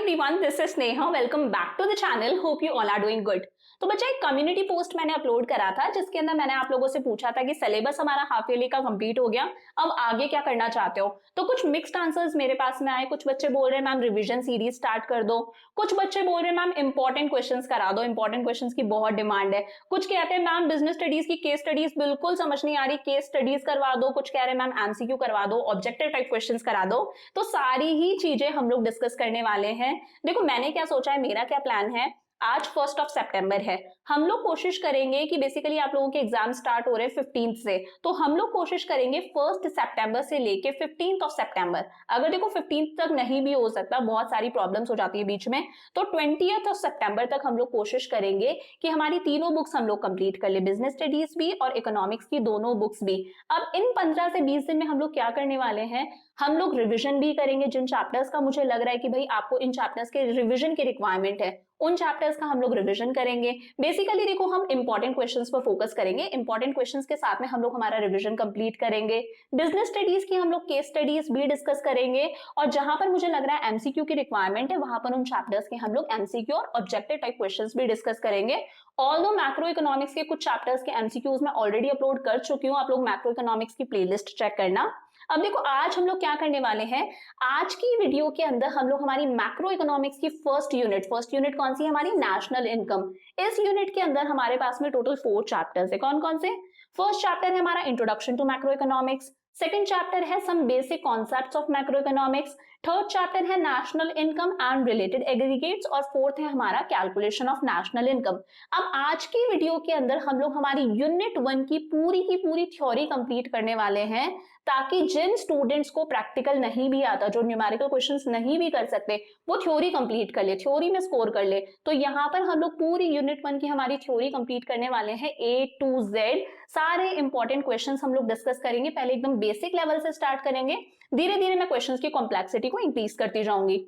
everyone, this is Sneha. Welcome back to the channel. Hope you all are doing good. तो बच्चा एक community post मैंने upload करा था जिसके अंदर मैंने आप लोगों से पूछा था कि सिलेबस हमारा हाफ ईयरली का कंप्लीट हो गया, अब आगे क्या करना चाहते हो। तो कुछ मिक्स्ड आंसर्स मेरे पास में आए। कुछ बच्चे बोल रहे हैं मैम रिवीजन सीरीज स्टार्ट कर दो, कुछ बच्चे बोल रहे हैं मैम इंपॉर्टेंट क्वेश्चंस करा दो, इंपॉर्टेंट क्वेश्चंस की बहुत डिमांड है। कुछ कहते हैं मैम बिजनेस स्टडीज की केस स्टडीज बिल्कुल समझ नहीं आ रही, केस स्टडीज करवा दो। कुछ कह रहे हैं मैम एमसीक्यू करवा दो, ऑब्जेक्टिव टाइप क्वेश्चंस करा दो। तो सारी ही चीजें हम लोग डिस्कस करने वाले हैं। देखो मैंने क्या सोचा है, मेरा क्या प्लान है। आज 1 सितंबर है, हम लोग कोशिश करेंगे कि बेसिकली आप लोगों के एग्जाम स्टार्ट हो रहे हैं 15 से, तो हम लोग कोशिश करेंगे 1 सितंबर से लेके 15 सितंबर। अगर देखो 15 तक नहीं भी हो सकता, बहुत सारी प्रॉब्लम्स हो जाती है बीच में, तो 20 सितंबर तक हम लोग कोशिश करेंगे कि हमारी तीनों बुक्स हम लोग कंप्लीट कर ले, बिजनेस स्टडीज भी और इकोनॉमिक्स की दोनों बुक्स भी। अब इन 15 से 20 दिन में हम लोग क्या करने वाले हैं, हम लोग रिवीजन भी करेंगे। जिन चैप्टर्स का मुझे लग रहा है कि भाई आपको इन चैप्टर्स के रिवीजन की रिक्वायरमेंट है, उन चैप्टर्स का हम लोग रिवीजन करेंगे। बेसिकली देखो हम इंपॉर्टेंट क्वेश्चंस पर फोकस करेंगे, इंपॉर्टेंट क्वेश्चंस के साथ में हम लोग हमारा रिवीजन कंप्लीट करेंगे। बिजनेस स्टडीज की हम लोग केस स्टडीज भी डिस्कस करेंगे, और जहां पर मुझे लग रहा है एमसीक्यू की रिक्वायरमेंट है वहां पर उन चैप्टर्स के हम लोग एमसीक्यू और ऑब्जेक्टिव टाइप क्वेश्चंस भी डिस्कस करेंगे। ऑल्दो मैक्रो इकोनॉमिक्स के कुछ चैप्टर्स के एमसीक्यूज में ऑलरेडी अपलोड कर चुकी हूँ, आप लोग मैक्रो इकोनॉमिक्स की प्लेलिस्ट चेक करना। अब देखो आज हम लोग क्या करने वाले हैं, आज की वीडियो के अंदर हम लोग हमारी मैक्रो इकोनॉमिक्स की फर्स्ट यूनिट कौन सी है, हमारी नेशनल इनकम। इस यूनिट के अंदर हमारे पास में टोटल 4 चैप्टर्स है। कौन कौन से? फर्स्ट चैप्टर है हमारा introduction to macro economics, second chapter है some basic concepts of macro economics, third chapter है national income and related aggregates, और फोर्थ है हमारा कैलकुलेशन ऑफ नेशनल इनकम। अब आज की वीडियो के अंदर हम लोग हमारी यूनिट 1 की पूरी थ्योरी कंप्लीट करने वाले हैं, ताकि जिन स्टूडेंट्स को प्रैक्टिकल नहीं भी आता, जो न्यूमेरिकल क्वेश्चंस नहीं भी कर सकते, वो थ्योरी कंप्लीट कर ले, थ्योरी में स्कोर कर ले। तो यहाँ पर हम लोग पूरी यूनिट 1 की हमारी थ्योरी कंप्लीट करने वाले हैं, A to Z सारे इंपॉर्टेंट क्वेश्चंस हम लोग डिस्कस करेंगे। पहले एकदम बेसिक लेवल से स्टार्ट करेंगे, धीरे धीरे मैं क्वेश्चंस की कॉम्प्लेक्सिटी को इंक्रीज करती जाऊंगी।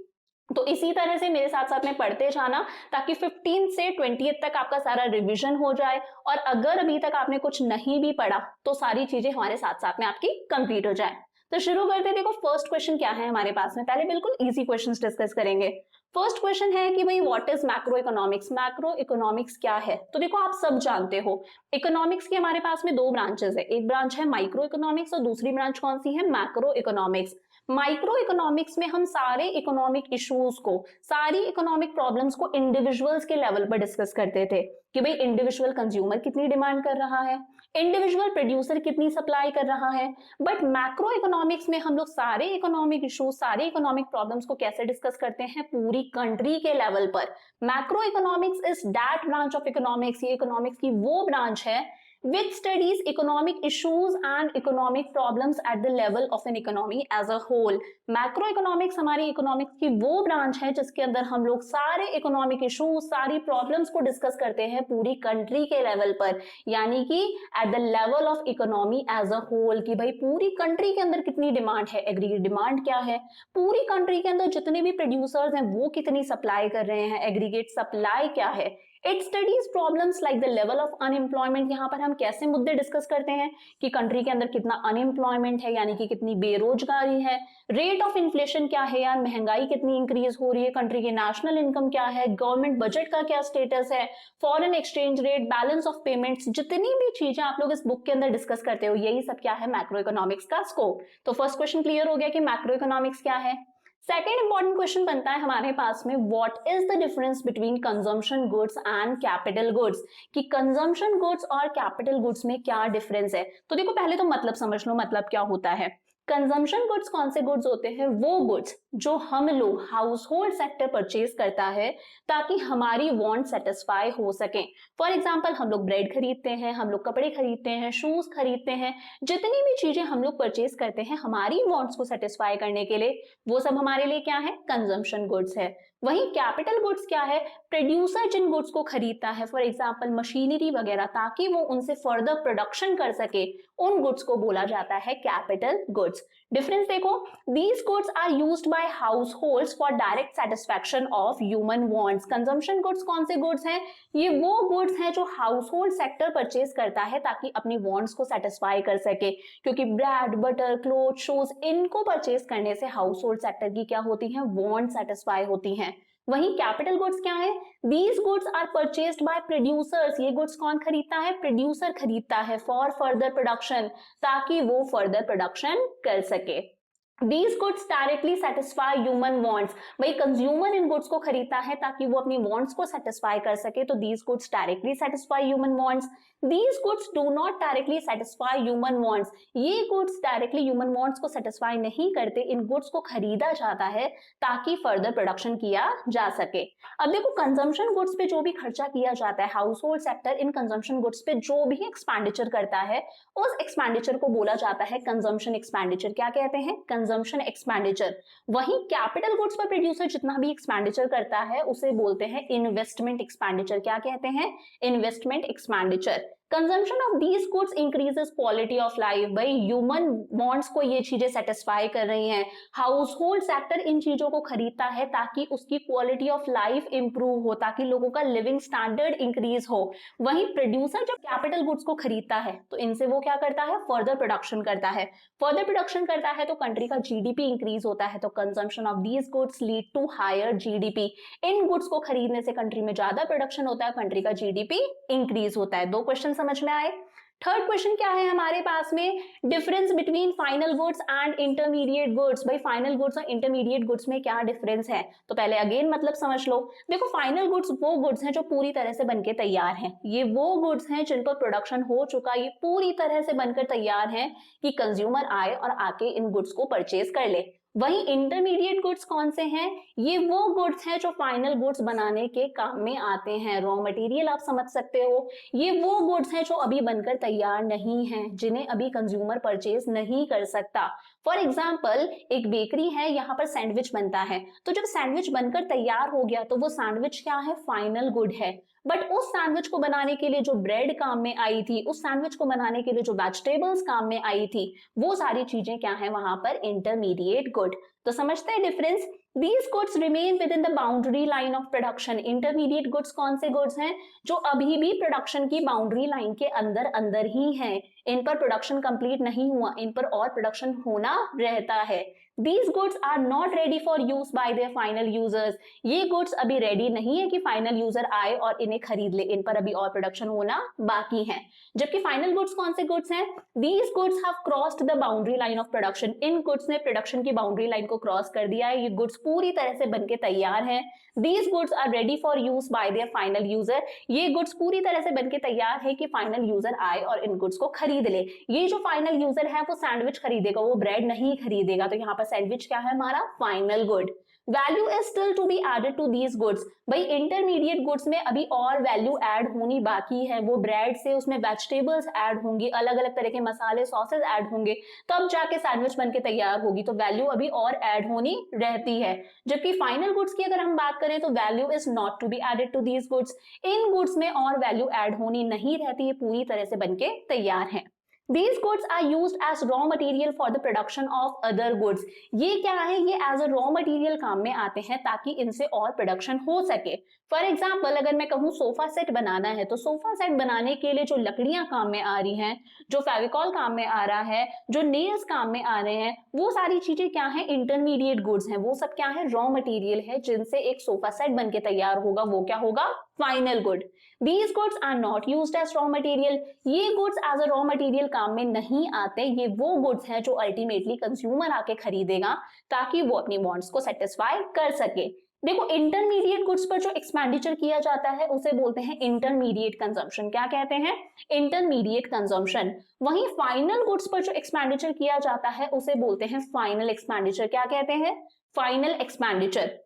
तो इसी तरह से मेरे साथ साथ में पढ़ते जाना, ताकि 15 से 20 तक आपका सारा रिवीजन हो जाए। और अगर अभी तक आपने कुछ नहीं भी पढ़ा तो सारी चीजें हमारे साथ साथ में आपकी कंप्लीट हो जाए। तो शुरू करते हैं। देखो फर्स्ट क्वेश्चन क्या है हमारे पास में, पहले बिल्कुल इजी क्वेश्चंस डिस्कस करेंगे। फर्स्ट क्वेश्चन है कि भाई what is macro economics, macro economics क्या है। तो देखो आप सब जानते हो इकोनॉमिक्स की हमारे पास में 2 ब्रांचेस है, एक ब्रांच है माइक्रो इकोनॉमिक्स और दूसरी ब्रांच कौन सी है, मैक्रो इकोनॉमिक्स। माइक्रो इकोनॉमिक्स में हम सारे इकोनॉमिक इश्यूज को, सारी इकोनॉमिक प्रॉब्लम्स को इंडिविजुअल्स के लेवल पर डिस्कस करते थे कि भाई इंडिविजुअल कंज्यूमर कितनी डिमांड कर रहा है, इंडिविजुअल प्रोड्यूसर कितनी सप्लाई कर रहा है। बट मैक्रो इकोनॉमिक्स में हम लोग सारे इकोनॉमिक इश्यूज, सारे इकोनॉमिक प्रॉब्लम्स को कैसे डिस्कस करते हैं, पूरी कंट्री के लेवल पर। Macro economics is that branch of economics, ये इकोनॉमिक्स की वो ब्रांच है which studies economic issues and economic problems at the level of an economy as a whole। Macroeconomics हमारी इकोनॉमिक्स की वो ब्रांच है जिसके अंदर हम लोग सारे इकोनॉमिक इश्यूज, सारी प्रॉब्लम्स को डिस्कस करते हैं पूरी कंट्री के लेवल पर, यानी कि at the level of economy as a whole, कि भाई पूरी कंट्री के अंदर कितनी डिमांड है, एग्रीगेट डिमांड क्या है, पूरी कंट्री के अंदर जितने भी प्रोड्यूसर्स हैं वो कितनी सप्लाई कर रहे हैं, एग्रीगेट सप्लाई क्या है। It studies problems like the level of unemployment. यहाँ पर हम कैसे मुद्दे डिस्कस करते हैं कि कंट्री के अंदर कितना अनएम्प्लॉयमेंट है, यानी कि कितनी बेरोजगारी है, रेट ऑफ इन्फ्लेशन क्या है, यार महंगाई कितनी इंक्रीज हो रही है, कंट्री की नेशनल इनकम क्या है, गवर्नमेंट बजट का क्या स्टेटस है, foreign exchange rate, balance of payments, जितनी भी चीजें आप लोग इस बुक के अंदर डिस्कस करते हो, यही सब क्या है, मैक्रो इकोनॉमिक्स का स्कोप। तो फर्स्ट क्वेश्चन क्लियर हो गया कि मैक्रो इकोनॉमिक्स क्या है। सेकेंड इंपॉर्टेंट क्वेश्चन बनता है हमारे पास में, what is the difference between consumption goods and capital goods, कि कंजम्पशन गुड्स और कैपिटल गुड्स में क्या डिफरेंस है। तो देखो पहले तो मतलब समझ लो, मतलब क्या होता है। कंजम्पशन गुड्स कौन से गुड्स होते हैं, वो गुड्स जो हम लोग हाउस होल्ड सेक्टर परचेज करता है ताकि हमारी वांट सेटिस्फाई हो सके। फॉर एग्जांपल हम लोग ब्रेड खरीदते हैं, हम लोग कपड़े खरीदते हैं, शूज खरीदते हैं, जितनी भी चीजें हम लोग परचेज करते हैं हमारी वांट्स को सेटिस्फाई करने के लिए, वो सब हमारे लिए क्या है, कंजम्पशन गुड्स है। वहीं कैपिटल गुड्स क्या है, प्रोड्यूसर जिन गुड्स को खरीदता है, फॉर एग्जांपल मशीनरी वगैरह, ताकि वो उनसे फर्दर प्रोडक्शन कर सके, उन गुड्स को बोला जाता है कैपिटल गुड्स। गुड्स। डिफरेंस देखो, these goods are used by households for direct satisfaction of human wants. Consumption goods कौन से गुड्स हैं? ये वो गुड्स हैं जो हाउसहोल्ड सेक्टर परचेज करता है ताकि अपनी वांट्स को सेटिस्फाई कर सके, क्योंकि ब्रेड, बटर, क्लोथ, शूज, इनको परचेज करने से हाउसहोल्ड सेक्टर की क्या होती है? वांट सेटिस्फाई होती हैं। वहीं कैपिटल गुड्स क्या है? These goods are purchased by producers. ये गुड्स कौन खरीदता है? प्रोड्यूसर खरीदता है फॉर फर्दर प्रोडक्शन, ताकि वो फर्दर प्रोडक्शन कर सके। These goods directly satisfy human wants। भाई कंज्यूमर इन गुड्स को खरीदता है ताकि वो अपनी wants को satisfy कर सके, तो these goods directly satisfy human wants। These goods do not directly satisfy human wants। ये goods directly human wants को satisfy नहीं करते, इन goods को खरीदा जाता है ताकि further production किया जा सके। अब देखो, कंजम्पशन गुड्स पे जो भी खर्चा किया जाता है, house hold sector in consumption goods पे जो भी एक्सपेंडिचर करता है, उस एक्सपेंडिचर को बोला जाता है कंजम्पशन एक्सपेंडिचर। क्या कहते हैं? Consumption expenditure. वहीं कैपिटल गुड्स पर प्रोड्यूसर जितना भी एक्सपेंडिचर करता है उसे बोलते हैं इन्वेस्टमेंट एक्सपेंडिचर। क्या कहते हैं? Investment expenditure. Consumption of these goods increases quality of life. भाई ह्यूमन वांट्स को ये चीजें सेटिस्फाई कर रही हैं, हाउस होल्ड सेक्टर इन चीजों को खरीदता है ताकि उसकी क्वालिटी ऑफ लाइफ इंप्रूव हो, ताकि लोगों का लिविंग स्टैंडर्ड इंक्रीज हो। वहीं प्रोड्यूसर जब कैपिटल गुड्स को खरीदता है तो इनसे वो क्या करता है? फर्दर प्रोडक्शन करता है। फर्दर प्रोडक्शन करता है तो कंट्री का जीडीपी इंक्रीज होता है, तो consumption of these goods lead to higher GDP. इन गुड्स को खरीदने से कंट्री में ज्यादा प्रोडक्शन होता है, कंट्री का जीडीपी इंक्रीज होता है। दो क्वेश्चन समझ में आए। थर्ड क्वेश्चन क्या है हमारे पास में? Difference between final goods and intermediate goods. भाई फाइनल गुड्स और इंटरमीडिएट गुड्स में क्या डिफरेंस है? तो पहले अगेन मतलब समझ लो। देखो, फाइनल गुड्स वो गुड्स हैं जो पूरी तरह से बनके तैयार हैं। ये वो गुड्स हैं जिन पर प्रोडक्शन हो चुका, ये पूरी तरह से बनकर तैयार हैं कि कंज्यूमर आए और आके इन गुड्स को परचेज कर ले। वहीं इंटरमीडिएट गुड्स कौन से हैं? ये वो गुड्स हैं जो फाइनल गुड्स बनाने के काम में आते हैं। रॉ मटेरियल आप समझ सकते हो। ये वो गुड्स हैं जो अभी बनकर तैयार नहीं हैं, जिन्हें अभी कंज्यूमर परचेज नहीं कर सकता। फॉर एग्जाम्पल, एक बेकरी है, यहाँ पर सैंडविच बनता है, तो जब सैंडविच बनकर तैयार हो गया तो वो सैंडविच क्या है? फाइनल गुड है। बट उस सैंडविच को बनाने के लिए जो ब्रेड काम में आई थी, उस सैंडविच को बनाने के लिए जो वेजिटेबल्स काम में आई थी, वो सारी चीजें क्या है वहां पर? Intermediate good. तो समझते हैं difference. These goods remain within the boundary line of production। Intermediate goods कौन से गुड्स हैं? जो अभी भी प्रोडक्शन की बाउंड्री लाइन के अंदर अंदर ही हैं, इन पर प्रोडक्शन कंप्लीट नहीं हुआ, इन पर और प्रोडक्शन होना रहता है। These goods are not ready for use by their final users। ये गुड्स अभी रेडी नहीं है कि फाइनल यूजर आए और इन्हें खरीद ले, इन पर अभी और प्रोडक्शन होना बाकी है। जबकि फाइनल गुड्स कौन से गुड्स हैं? These goods have crossed the boundary line of production। In goods ने प्रोडक्शन की बाउंड्री लाइन को क्रॉस कर दिया है, ये गुड्स पूरी तरह से बनके तैयार हैं। These goods are ready for use by their final user। ये गुड्स पूरी तरह से बनके तैयार है कि फाइनल यूजर आए और इन गुड्स को खरीद ले। ये जो फाइनल यूजर है वो सैंडविच खरीदेगा, वो ब्रेड नहीं खरीदेगा, तो यहाँ पर सैंडविच क्या है हमारा? Final good. Value is still to be added to these goods. भाई इंटरमीडिएट गुड्स में अभी और वैल्यू ऐड होनी बाकी है। वो ब्रेड से उसमें वेजिटेबल्स ऐड होंगी, अलग अलग तरह के मसाले, सॉसेस ऐड होंगे, तब जाके सैंडविच बनके तैयार होगी, तो वैल्यू अभी और ऐड होनी रहती है। जबकि फाइनल गुड्स की अगर हम बात करें तो value is not to be added to these goods. इन गुड्स में और वैल्यू ऐड होनी नहीं रहती है, पूरी तरह से बनके तैयार है। These goods are used as raw material for the production of other goods। ये क्या है? ये एज अ रॉ मटेरियल काम में आते हैं ताकि इनसे और प्रोडक्शन हो सके। फॉर एग्जाम्पल, अगर मैं कहूँ सोफा सेट बनाना है, तो सोफा सेट बनाने के लिए जो लकड़ियां काम में आ रही हैं, जो फेविकॉल काम में आ रहा है, जो नेल्स काम में आ रहे हैं, वो सारी चीजें क्या है? इंटरमीडिएट गुड्स हैं। वो सब क्या है? रॉ मटेरियल है, जिनसे एक सोफा सेट बनके तैयार होगा, वो क्या होगा? Final good. These goods are not used as raw material। ये goods as a raw material काम में नहीं आते। ये वो गुड्स हैं जो अल्टीमेटली कंज्यूमर आके खरीदेगा ताकि वो अपनी वांट्स को सेटिस्फाई कर सके। देखो, इंटरमीडिएट गुड्स पर जो एक्सपेंडिचर किया जाता है उसे बोलते हैं इंटरमीडिएट कंजम्पशन। क्या कहते हैं? Intermediate consumption. वहीं फाइनल गुड्स पर जो एक्सपेंडिचर किया जाता है उसे बोलते हैं फाइनल एक्सपेंडिचर। क्या कहते हैं? Final expenditure.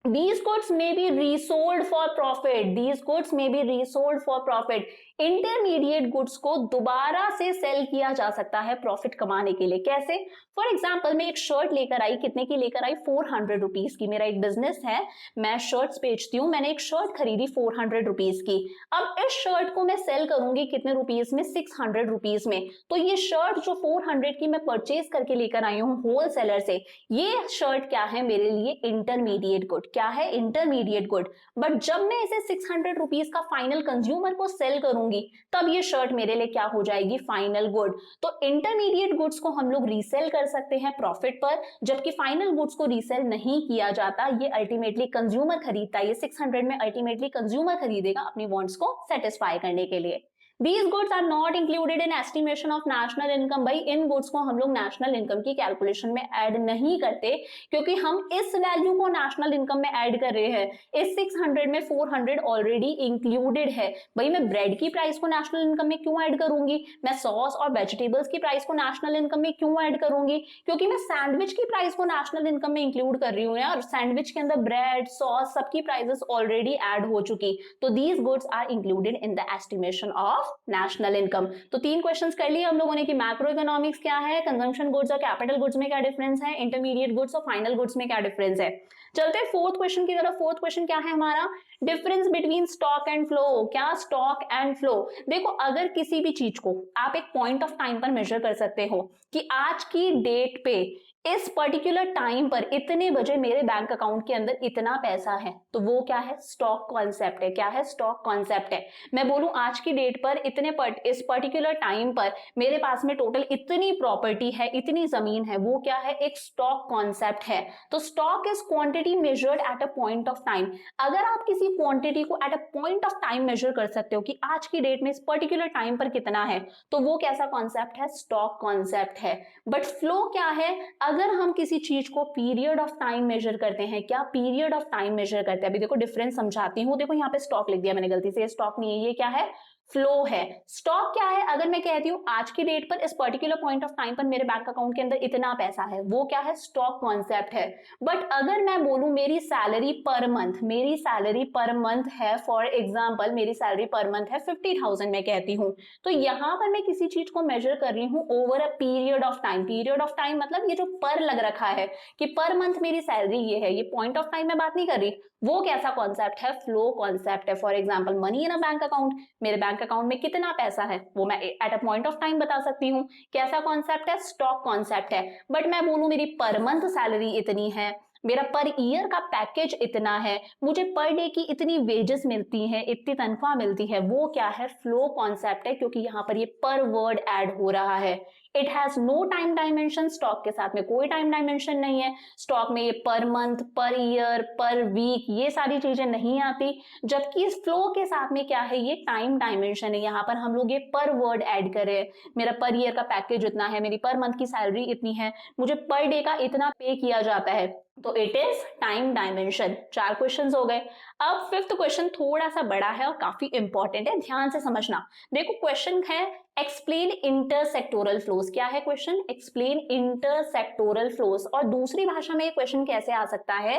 These goods may be resold for profit। These goods may be resold for profit। Intermediate goods को दोबारा से सेल किया जा सकता है प्रॉफिट कमाने के लिए। कैसे? फॉर एग्जाम्पल मैं एक शर्ट लेकर आई, कितने की लेकर आई? 400 रुपीज की। मेरा एक बिजनेस है, मैं शर्ट्स बेचती हूँ, मैंने एक शर्ट खरीदी 400 रुपीज की। अब इस शर्ट को मैं सेल करूंगी कितने रुपीज में? 600 रुपीज में। तो ये शर्ट जो 400 की मैं परचेज करके लेकर आई हूँ होलसेलर से, ये शर्ट क्या है मेरे लिए? Intermediate good. क्या है? Intermediate good. बट जब मैं इसे 600 रुपीज का फाइनल कंज्यूमर को सेल करूंगी, तब ये शर्ट मेरे लिए क्या हो जाएगी? Final good. तो इंटरमीडिएट गुड्स को हम लोग रीसेल कर सकते हैं प्रॉफिट पर, जबकि फाइनल गुड्स को रीसेल नहीं किया जाता। ये अल्टीमेटली कंज्यूमर खरीदता है, ये 600 में अल्टीमेटली कंज्यूमर खरीदेगा अपनी वांट्स को सेटिस्फाई करने के लिए। These goods are not included in estimation of national income। भाई इन गुड्स को हम लोग नेशनल इनकम की कैलकुलेशन में ऐड नहीं करते, क्योंकि हम इस वैल्यू को नेशनल इनकम में ऐड कर रहे हैं। इस 600 में 400 ऑलरेडी इंक्लूडेड है। भाई मैं ब्रेड की प्राइस को नेशनल इनकम में क्यों ऐड करूंगी? मैं सॉस और वेजिटेबल्स की प्राइस को नेशनल इनकम में क्यों ऐड करूंगी? क्योंकि मैं सैंडविच की प्राइस को नेशनल इनकम में इंक्लूड कर रही हूँ यार। सैंडविच के अंदर ब्रेड, सॉस, सबकी प्राइसेस ऑलरेडी ऐड हो चुकी। तो these goods are included in the estimation of national income. तो 3 क्वेश्चंस कर लिए हम लोगों ने कि मैक्रो इकोनॉमिक्स क्या है, कंजम्पशन गुड्स और कैपिटल गुड्स में क्या डिफरेंस है, इंटरमीडिएट गुड्स और फाइनल गुड्स में क्या डिफरेंस है। चलते हैं फोर्थ क्वेश्चन की तरफ। फोर्थ क्वेश्चन क्या है हमारा? Difference between stock and flow. क्या? Stock and flow. देखो, अगर किसी भी चीज को आप एक पॉइंट ऑफ टाइम पर मेजर कर सकते हो कि आज की डेट पे इस पर्टिकुलर टाइम पर इतने बजे मेरे बैंक अकाउंट के अंदर इतना पैसा है, तो वो क्या है? स्टॉक कॉन्सेप्ट है। क्या है? स्टॉक कॉन्सेप्ट है। मैं बोलूं आज की डेट पर इस पर्टिकुलर टाइम पर मेरे पास में टोटल इतनी प्रॉपर्टी है, इतनी जमीन है, वो क्या है? एक स्टॉक कॉन्सेप्ट है। तो stock is quantity measured at a point of time. अगर आप किसी क्वांटिटी को at a point of time measure कर सकते हो कि आज की डेट में इस पर्टिकुलर टाइम पर कितना है, तो वो कैसा कॉन्सेप्ट है? स्टॉक कॉन्सेप्ट है। बट फ्लो क्या है? अगर हम किसी चीज को पीरियड ऑफ टाइम मेजर करते हैं, क्या? पीरियड ऑफ टाइम मेजर करते हैं। अभी देखो डिफरेंस समझाती हूँ। देखो यहाँ पे स्टॉक लिख दिया मैंने गलती से, स्टॉक नहीं है, ये क्या है? फ्लो है। स्टॉक क्या है? अगर मैं कहती हूँ आज की डेट पर इस पर्टिकुलर पॉइंट ऑफ टाइम पर मेरे बैंक अकाउंट के अंदर इतना पैसा है, वो क्या है? स्टॉक कॉन्सेप्ट है। बट अगर मैं बोलूं मेरी सैलरी पर मंथ, मेरी सैलरी पर मंथ है, फॉर एग्जाम्पल मेरी सैलरी पर मंथ है 50,000 मैं कहती हूँ, तो यहां पर मैं किसी चीज को मेजर कर रही हूँ over a period of time. Period of time मतलब ये जो पर लग रखा है कि पर मंथ मेरी सैलरी ये है, ये पॉइंट ऑफ टाइम में बात नहीं कर रही। वो कैसा कॉन्सेप्ट है? फ्लो कॉन्सेप्ट है। For example money in a bank account, मेरे बैंक अकाउंट में कितना पैसा है वो मैं eight a point of time बता सकती हूँ। कैसा कॉन्सेप्ट है? स्टॉक कॉन्सेप्ट है। बट मैं बोलूं मेरी पर मंथ सैलरी इतनी है, मेरा पर ईयर का पैकेज इतना है, मुझे पर डे की इतनी वेजेस मिलती हैं, इतनी तनख्वाह मिलती है, वो क्या है? फ्लो कॉन्सेप्ट है। क्योंकि यहाँ पर ये पर वर्ड ऐड हो रहा है। It has no time dimension. Stock के साथ में कोई टाइम डायमेंशन नहीं है। स्टॉक में ये पर मंथ, पर ईयर, पर वीक, ये सारी चीजें नहीं आती। जबकि इस फ्लो के साथ में क्या है? ये टाइम डायमेंशन है। यहाँ पर हम लोग ये पर वर्ड ऐड कर रहे हैं। मेरा पर ईयर का पैकेज इतना है, मेरी पर मंथ की सैलरी इतनी है, मुझे पर डे का इतना पे किया जाता है, तो it is time dimension. 4 questions हो गए। अब फिफ्थ क्वेश्चन थोड़ा सा बड़ा है और काफी इंपॉर्टेंट है, ध्यान से समझना। देखो क्वेश्चन है एक्सप्लेन इंटरसेक्टोरल फ्लोज। क्या है क्वेश्चन? Explain intersectoral flows. और दूसरी भाषा में ये क्वेश्चन कैसे आ सकता है?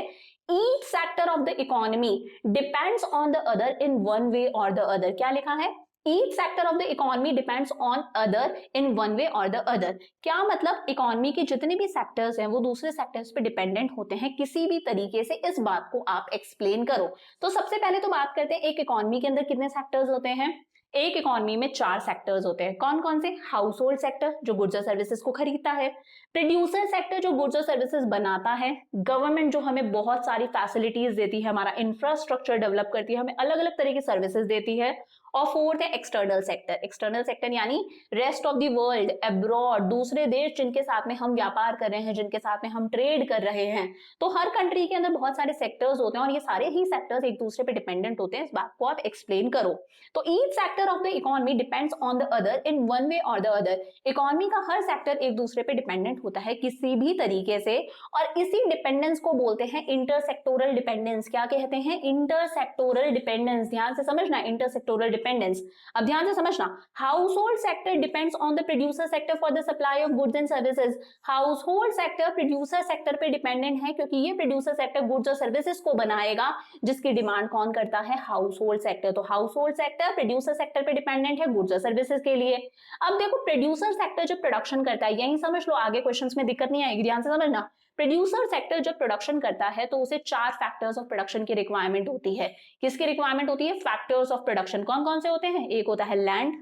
Each sector of the economy depends on the other in one way और द अदर। क्या लिखा है? Each sector of the economy depends on other in one way or the other। क्या मतलब? इकोनॉमी के जितने भी सेक्टर्स हैं वो दूसरे सेक्टर्स पे डिपेंडेंट होते हैं किसी भी तरीके से। इस बात को आप एक्सप्लेन करो। तो सबसे पहले तो बात करते हैं एक इकोनॉमी के अंदर कितने सेक्टर्स होते हैं। एक इकोनॉमी में 4 सेक्टर्स होते हैं। कौन कौन से? हाउस होल्ड सेक्टर जो गुड्स और सर्विसेज को खरीदता है, प्रोड्यूसर सेक्टर जो गुड्स और सर्विसेज बनाता है, गवर्नमेंट जो हमें बहुत सारी फैसिलिटीज देती है, हमारा इंफ्रास्ट्रक्चर डेवलप करती है, हमें अलग अलग तरह की सर्विसेज देती है, और फोर्थ है एक्सटर्नल सेक्टर। एक्सटर्नल सेक्टर यानी rest of the world, abroad, दूसरे देश जिनके साथ में हम व्यापार कर रहे हैं, जिनके साथ में हम ट्रेड कर रहे हैं। तो हर कंट्री के अंदर बहुत सारे सेक्टर्स होते हैं और ये सारे ही सेक्टर्स एक दूसरे पे डिपेंडेंट होते हैं। इस बात को आप एक्सप्लेन करो। तो each sector of the economy depends on the other in one way और द अदर। इकोनॉमी का हर सेक्टर एक दूसरे पे डिपेंडेंट होता है किसी भी तरीके से, और इसी डिपेंडेंस को बोलते हैं इंटरसेक्टोरल डिपेंडेंस। क्या कहते हैं? Intersectoral dependence. ध्यान से समझना, इंटरसेक्टोरल डिपेंडेंस। अब ध्यान से समझना, house hold sector depends on the producer sector for the supply of goods and services. House hold sector producer sector पे डिपेंडेंट है, क्योंकि ये प्रोड्यूसर सेक्टर गुड्स और सर्विसेज को बनाएगा जिसकी डिमांड कौन करता है, हाउस होल्ड सेक्टर। तो house hold sector producer sector पे डिपेंडेंट है गुड्स और सर्विसेज के लिए। अब देखो प्रोड्यूसर सेक्टर जब प्रोडक्शन करता है, यही समझ लो, आगे क्वेश्चंस में दिक्कत नहीं आएगी, ध्यान से समझना। प्रोड्यूसर सेक्टर जब प्रोडक्शन करता है तो उसे 4 फैक्टर्स ऑफ प्रोडक्शन की रिक्वायरमेंट होती है। किसकी रिक्वायरमेंट होती है, फैक्टर्स ऑफ प्रोडक्शन। कौन कौन से होते हैं, एक होता है लैंड,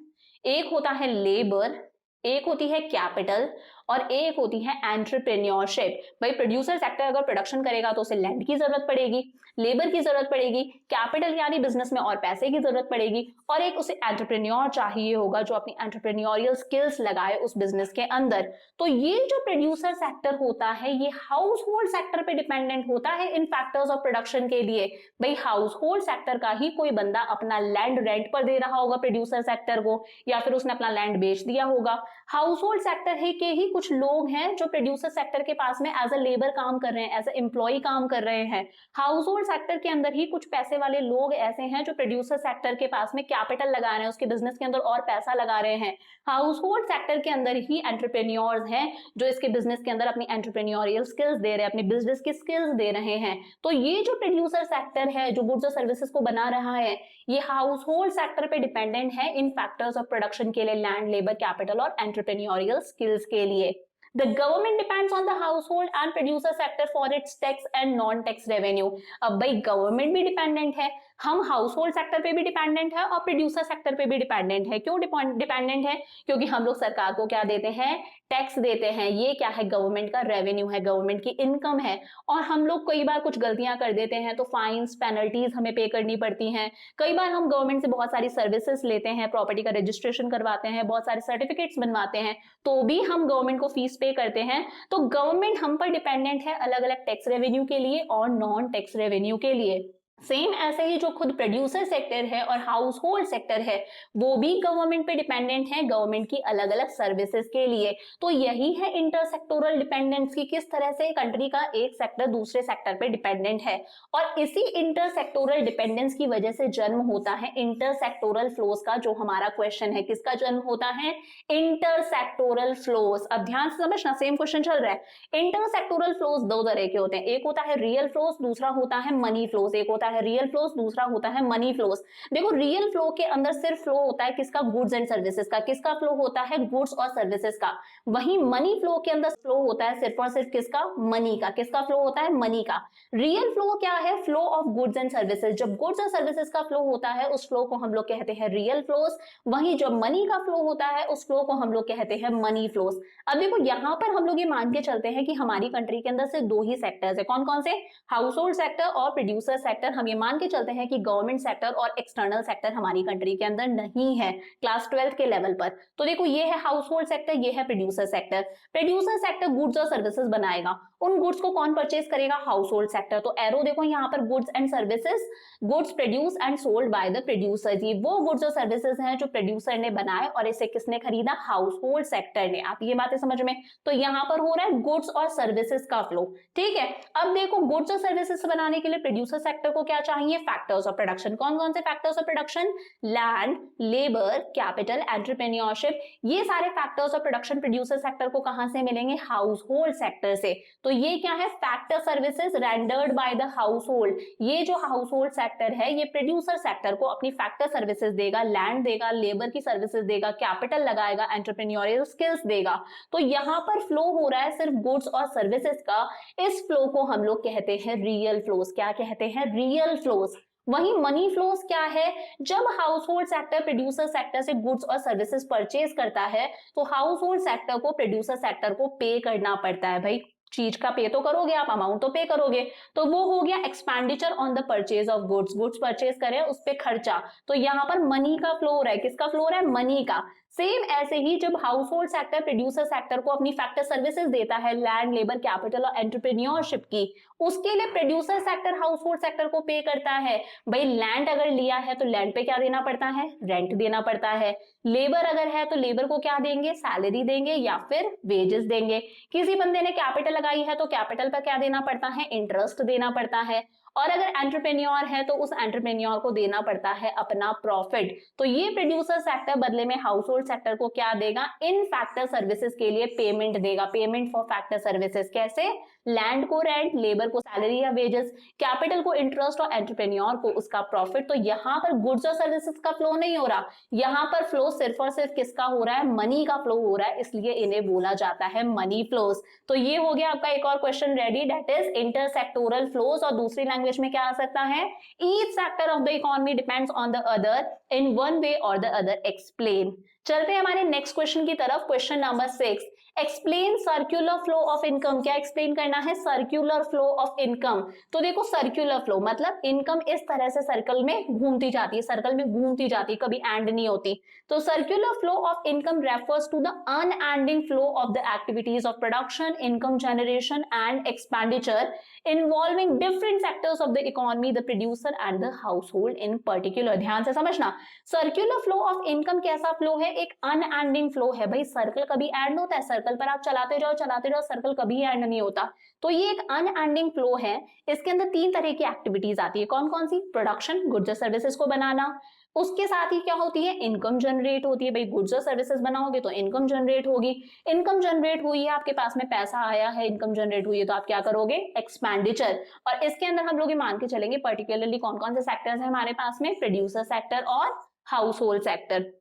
एक होता है लेबर, एक होती है कैपिटल और एक होती है एंटरप्रेन्योरशिप। भाई प्रोड्यूसर सेक्टर अगर प्रोडक्शन करेगा तो उसे लैंड की जरूरत पड़ेगी, लेबर की जरूरत पड़ेगी, कैपिटल यानी बिजनेस में और पैसे की जरूरत पड़ेगी, और एक उसे एंटरप्रेन्योर चाहिए होगा जो अपनी एंटरप्रेन्योरियल स्किल्स लगाए उस बिजनेस के अंदर। तो ये जो प्रोड्यूसर सेक्टर होता है ये हाउस होल्ड सेक्टर पे डिपेंडेंट होता है इन फैक्टर्स ऑफ प्रोडक्शन के लिए। भाई हाउस होल्ड सेक्टर का ही कोई बंदा अपना लैंड रेंट पर दे रहा होगा प्रोड्यूसर सेक्टर को, या फिर उसने अपना लैंड बेच दिया होगा। हाउस होल्ड सेक्टर है के ही कुछ लोग हैं जो प्रोड्यूसर सेक्टर के पास में एज अ लेबर काम कर रहे हैं, एज अ एम्प्लॉय काम कर रहे हैं। हाउस होल्ड सेक्टर के अंदर ही कुछ पैसे वाले लोग ऐसे हैं जो प्रोड्यूसर सेक्टर के पास में कैपिटल लगा रहे हैं, उसके बिजनेस के अंदर और पैसा लगा रहे हैं। हाउस होल्ड सेक्टर के अंदर ही एंटरप्रेन्योर्स हैं जो इसके बिजनेस के अंदर अपनी एंटरप्रेन्योरियल स्किल्स दे रहे हैं, अपनी बिजनेस की स्किल्स दे रहे हैं। तो ये जो प्रोड्यूसर सेक्टर है जो गुड्स और सर्विसेज को बना रहा है, ये हाउस होल्ड सेक्टर पे डिपेंडेंट है इन फैक्टर्स ऑफ प्रोडक्शन के लिए, लैंड, लेबर, कैपिटल और एंटरप्रेन्योरियल स्किल्स के लिए। The government depends on the household and producer sector for its tax and non-tax revenue। अब भाई गवर्नमेंट भी डिपेंडेंट है, हम हाउस होल्ड सेक्टर पे भी डिपेंडेंट है और प्रोड्यूसर सेक्टर पे भी डिपेंडेंट है। क्यों डिपेंडेंट है, क्योंकि हम लोग सरकार को क्या देते हैं, टैक्स देते हैं। ये क्या है, गवर्नमेंट का रेवेन्यू है, गवर्नमेंट की इनकम है। और हम लोग कई बार कुछ गलतियां कर देते हैं तो फाइन्स, पेनल्टीज हमें पे करनी पड़ती हैं। कई बार हम गवर्नमेंट से बहुत सारी सर्विसेज लेते हैं, प्रॉपर्टी का रजिस्ट्रेशन करवाते हैं, बहुत सारे सर्टिफिकेट्स बनवाते हैं, तो भी हम गवर्नमेंट को फीस पे करते हैं। तो गवर्नमेंट हम पर डिपेंडेंट है अलग अलग टैक्स रेवेन्यू के लिए और नॉन टैक्स रेवेन्यू के लिए। सेम ऐसे ही जो खुद प्रोड्यूसर सेक्टर है और हाउस होल्ड सेक्टर है वो भी गवर्नमेंट पे डिपेंडेंट है, गवर्नमेंट की अलग अलग सर्विसेज के लिए। तो यही है इंटरसेक्टोरल डिपेंडेंस की, किस तरह से कंट्री का एक सेक्टर दूसरे सेक्टर पे डिपेंडेंट है। और इसी इंटरसेक्टोरल डिपेंडेंस की वजह से जन्म होता है इंटरसेक्टोरल फ्लोज का, जो हमारा क्वेश्चन है। किसका जन्म होता है, इंटरसेक्टोरल फ्लोज। अब ध्यान से समझना, सेम क्वेश्चन चल रहा है। इंटरसेक्टोरल फ्लोज दो तरह के होते हैं, एक होता है रियल फ्लोज, दूसरा होता है मनी फ्लोज। एक होता है रियल फ्लोज, दूसरा होता है मनी फ्लोज। देखो रियल फ्लो के अंदर सिर्फ फ्लो होता है किसका, गुड्स एंड सर्विसेज का। किसका फ्लो होता है, गुड्स और सर्विसेज का। वहीं मनी फ्लो के अंदर फ्लो होता है सिर्फ और सिर्फ किसका, मनी का। किसका फ्लो होता है, मनी का। रियल फ्लो क्या है, flow of goods and services. जब गुड्स और सर्विसेज का फ्लो होता है उस फ्लो को हम लोग कहते हैं रियल फ्लोज। वहीं जब मनी का फ्लो होता है उस फ्लो को हम लोग कहते हैं मनी फ्लोज। अब देखो यहाँ पर हम लोग ये मान के चलते हैं कि हमारी कंट्री के अंदर से दो ही सेक्टर्स है। कौन कौन से, हाउस होल्ड सेक्टर और प्रोड्यूसर सेक्टर। हम ये मान के चलते हैं कि गवर्नमेंट सेक्टर और एक्सटर्नल सेक्टर हमारी कंट्री के अंदर नहीं है क्लास 12 के लेवल पर। तो देखो ये है हाउस होल्ड सेक्टर, ये है producer sector. Producer sector goods और सर्विसेज बनाएगा, उन गुड्स को कौन परचेज करेगा, हाउस होल्ड सेक्टर। तो एरो देखो यहाँ पर, goods and services, goods produce and sold by the producer. ये वो गुड्स और सर्विसेज हैं जो प्रोड्यूसर ने बनाए और इसे किसने खरीदा, हाउस होल्ड सेक्टर ने। आप ये बातें समझ में, तो यहाँ पर हो रहा है गुड्स और सर्विसेज का फ्लो। ठीक है, अब देखो गुड्स और सर्विसेज बनाने के लिए प्रोड्यूसर सेक्टर को क्या चाहिए, फैक्टर्स ऑफ प्रोडक्शन। कौन कौन से factors of production, land, labour, capital, entrepreneurship. ये सारे factors of production producer sector को कहां से मिलेंगे, हाउस होल्ड सेक्टर से। तो ये क्या है, factor services rendered by the house hold. ये जो हाउस होल्ड सेक्टर है ये प्रोड्यूसर सेक्टर को अपनी फैक्टर सर्विसेज देगा, लैंड देगा, लेबर की सर्विसेज देगा, कैपिटल लगाएगा, एंटरप्रेन्योरियल स्किल्स देगा। तो यहाँ पर फ्लो हो रहा है सिर्फ गुड्स और सर्विसेज का। इस फ्लो को हम लोग कहते हैं रियल फ्लोज। क्या कहते हैं, रियल फ्लोज। वहीं मनी फ्लोज क्या है, जब house hold sector producer sector से गुड्स और सर्विसेज परचेज करता है तो हाउस होल्ड सेक्टर को प्रोड्यूसर सेक्टर को पे करना पड़ता है। भाई चीज का पे तो करोगे आप, अमाउंट तो पे करोगे। तो वो हो गया expenditure on the purchase of goods, goods purchase करें उस पे खर्चा। तो यहाँ पर मनी का फ्लो हो रहा है, किसका फ्लो हो रहा है, मनी का। सेम ऐसे ही जब house hold sector producer sector को अपनी फैक्टर सर्विसेज देता है, लैंड, लेबर, कैपिटल और एंटरप्रेन्योरशिप की, उसके लिए producer sector house hold sector को पे करता है। भाई लैंड अगर लिया है तो लैंड पे क्या देना पड़ता है, रेंट देना पड़ता है। लेबर अगर है तो लेबर को क्या देंगे, सैलरी देंगे या फिर वेजेस देंगे। किसी बंदे ने कैपिटल लगाई है तो कैपिटल पर क्या देना पड़ता है, इंटरेस्ट देना पड़ता है। और अगर एंटरप्रेन्योर है तो उस एंटरप्रेन्योर को देना पड़ता है अपना प्रॉफिट। तो ये प्रोड्यूसर सेक्टर बदले में हाउस होल्ड सेक्टर को क्या देगा, इन फैक्टर सर्विसेज के लिए पेमेंट देगा, पेमेंट फॉर फैक्टर सर्विसेज। कैसे, लैंड को रेंट, लेबर को सैलरी या वेजेस, कैपिटल को इंटरेस्ट और एंटरप्रेन्योर को उसका प्रॉफिट। तो यहाँ पर गुड्स और सर्विसेज का फ्लो नहीं हो रहा, यहाँ पर फ्लो सिर्फ और सिर्फ किसका हो रहा है, मनी का फ्लो हो रहा है, इसलिए इन्हें बोला जाता है मनी फ्लोज। तो ये हो गया आपका एक और question ready, that is intersectoral flows. और दूसरी लैंग्वेज में क्या आ सकता है, each sector of the economy depends on the other in one way और द अदर, एक्सप्लेन। चलते हैं हमारे नेक्स्ट क्वेश्चन की तरफ, question number 6, explain circular flow of income. क्या एक्सप्लेन करना है, सर्कुलर फ्लो ऑफ इनकम। तो देखो सर्कुलर फ्लो मतलब इनकम इस तरह से सर्कल में घूमती जाती है, सर्कल में घूमती जाती है, कभी एंड नहीं होती। तो circular flow of income refers to the unending flow of the activities of production, income generation and expenditure involving different sectors of the economy, the producer and the household in particular. ध्यान से समझना, circular flow of income कैसा flow है, एक unending flow है। भाई circle कभी and होता है, सर्कल पर आप चलाते जाओ, सर्कल कभी एंड नहीं होता। तो ये एक अनएंडिंग फ्लो है, इसके अंदर तीन तरह की एक्टिविटीज आती है। कौन कौन सी, प्रोडक्शन, गुड्स और सर्विसेज को बनाना, उसके साथ ही क्या होती है, इनकम जनरेट होती है। भाई गुड्स और सर्विसेज बनाओगे तो इनकम जनरेट होगी, इनकम जनरेट हुई है, आपके पास में पैसा आया है, इनकम जनरेट हुई है, तो आप क्या करोगे, एक्सपेंडिचर। और इसके अंदर हम लोग ये मान के चलेंगे पर्टिकुलरली कौन कौन से सेक्टर्स है हमारे पास में, प्रोड्यूसर सेक्टर और हाउस होल्ड सेक्टर।